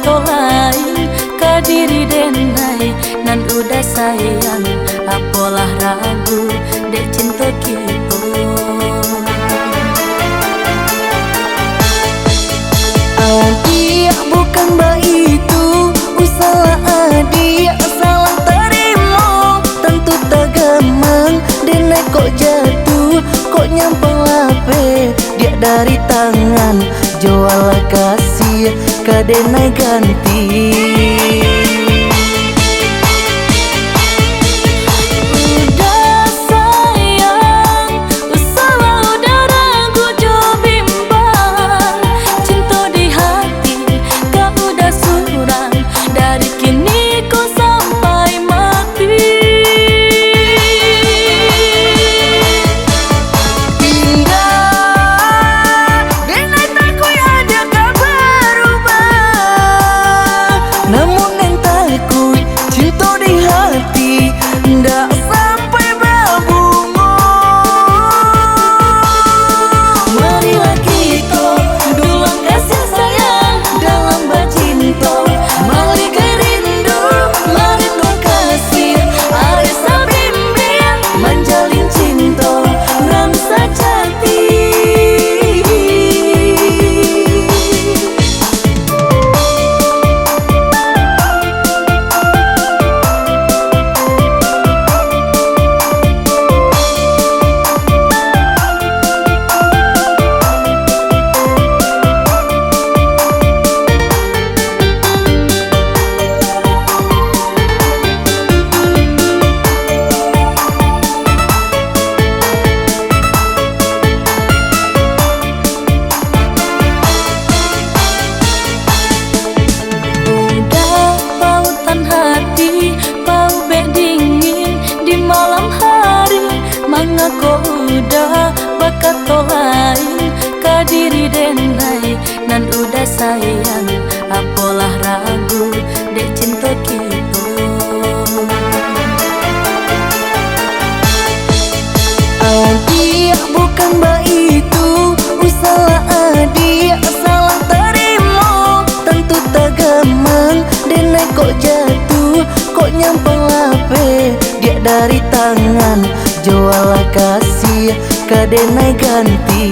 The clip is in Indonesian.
to lain ka diri denai nan udah sayang apalah ragu dek cinta kita. Adik bukan begitu, usaha adik salah terima. Tentu tak gemang, denai kok jatuh, kok nyampang lape dia dari tangan. Jual kasih ke denai ganti. Ndak sampai berbunga. Marilah kita dulang kasih sayang dalam bercinta. Mari gerindu, mari dong kasih aresa bimbing menjalin cinta rasa jati. Kau udah bakat to lain ka diri denai nan udah sayang apalah ragu dek cinta kita. Adik bukan begitu, usaha adik salah terima. Tentu tak gemang, denai kok jatuh, kok nyampang lape dia dari tangan. Jual kasih ke denai ganti.